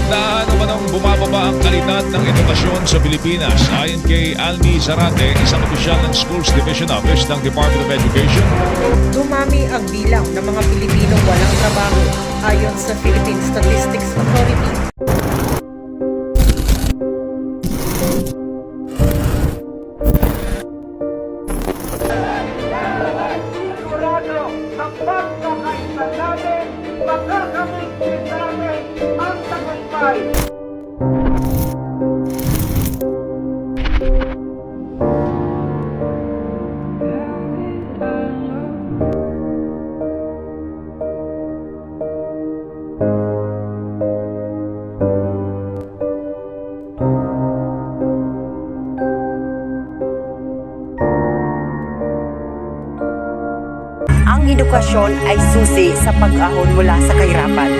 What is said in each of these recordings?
Biglang umanong bumababa ang kalidad ng edukasyon sa Pilipinas. Ayon kay Almi Zarate, isang opisyal ng Schools Division Office ng Department of Education. Dumami ang bilang ng mga Pilipinong walang trabaho ayon sa Philippine Statistics Authority. Sigurado ang pagkakaisa natin, makakamit din natin ang tagumpay. Ang edukasyon ay susi sa pag-ahon mula sa kahirapan.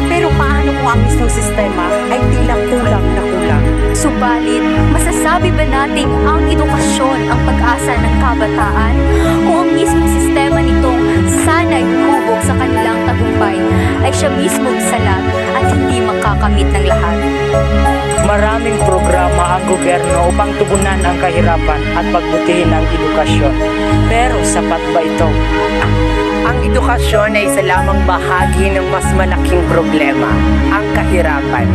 Pero paano kung ang mismong sistema ay tila kulang na kulang? Subalit, masasabi ba nating ang edukasyon ang pag-asa ng kabataan? Kung ang mismong sistema nitong sana'y hubog sa kanilang tagumpay ay siya mismong salat at hindi makakamit ng lahat? Maraming programa ang gobyerno upang tugunan ang kahirapan at pagbutihin ang edukasyon. Pero sapat ba ito? Ang edukasyon ay isa lamang bahagi ng mas malaking problema, ang kahirapan.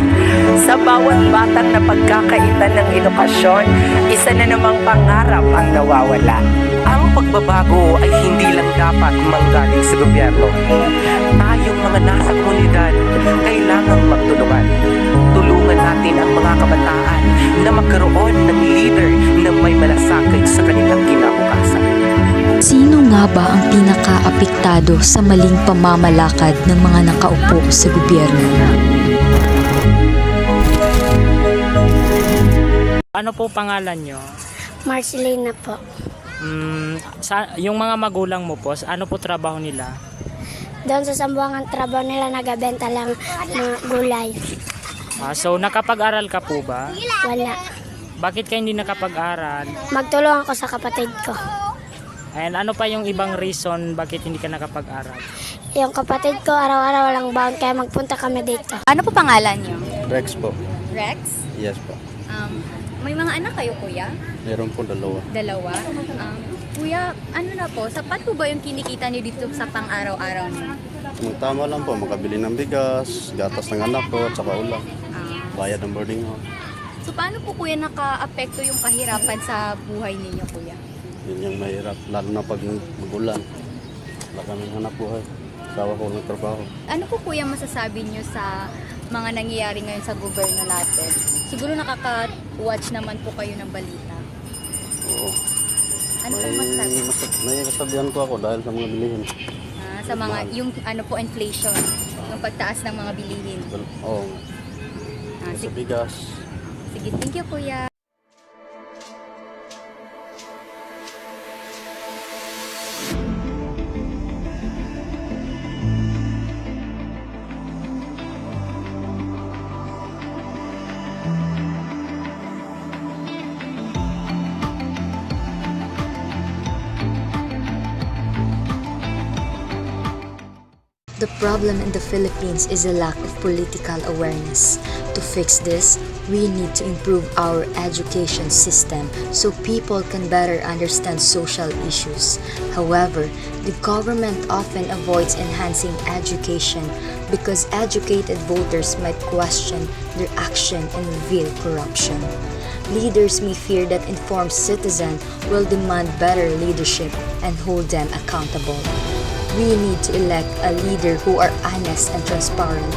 Sa bawat batang napagkakaitan ng edukasyon, isa na namang pangarap ang nawawala. Ang pagbabago ay hindi lang dapat manggaling sa gobyerno. Tayong mga nasa komunidad, kailangang magtulungan. Tulungan natin ang mga kabataan na magkaroon ng leader na may malasakit sa kanilang kinabukasan. Sino nga ba ang pinaka-apektado sa maling pamamalakad ng mga nakaupo sa gobyerno? Ano po pangalan nyo? Marcelina po. Yung mga magulang mo po, ano po trabaho nila? Doon sa Sambuangan trabaho nila nagabenta lang mga gulay. So nakapag-aral ka po ba? Wala. Bakit ka hindi nakapag-aral? Magtulong ako sa kapatid ko. And ano pa yung ibang reason bakit hindi ka nakapag-aral? Yung kapatid ko araw-araw walang baon kaya magpunta kami dito. Ano po pangalan niyo? Rex po. Rex? Yes po. May mga anak kayo, kuya? Meron po dalawa. Dalawa? Kuya, ano na po? Sapat po ba yung kinikita niyo dito sa pang-araw-araw niyo? Tama lang po, makabili ng bigas, gatas ng anak ko, at saka ulam. Bayad ng boarding house. So paano po, kuya, naka-apekto yung kahirapan sa buhay ninyo, kuya? Yun yung mahirap, lalo na pag magulan. Wala kami hanap buhay. Sawa ko ng trabaho. Ano po, kuya, masasabi niyo sa mga nangyayari ngayon sa gobyerno natin? Siguro nakaka-watch naman po kayo ng balita. Oo. Ano po masasabi? May kasabihan ko ako dahil sa mga bilihin. Sa mga, yung ano po, inflation, yung pagtaas ng mga bilihin. Oo. Sa Sige, bigas. sige, thank you, kuya. The problem in the Philippines is a lack of political awareness. To fix this, we need to improve our education system so people can better understand social issues. However, the government often avoids enhancing education because educated voters might question their action and reveal corruption. Leaders may fear that informed citizens will demand better leadership and hold them accountable. We need to elect a leader who are honest and transparent,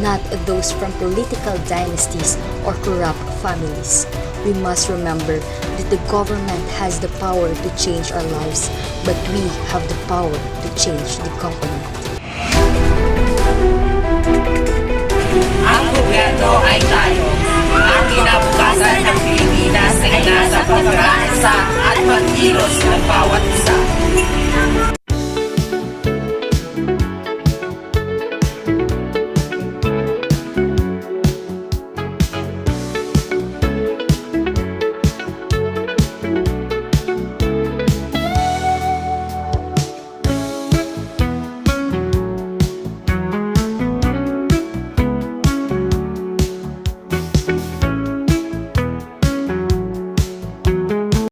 not those from political dynasties or corrupt families. We must remember that the government has the power to change our lives, but we have the power to change the government. Ang gobyerno ay tayo. Ang kinabukasan ng Pilipinas ay nasa pag-aasa at pagkilos ng bawat isa.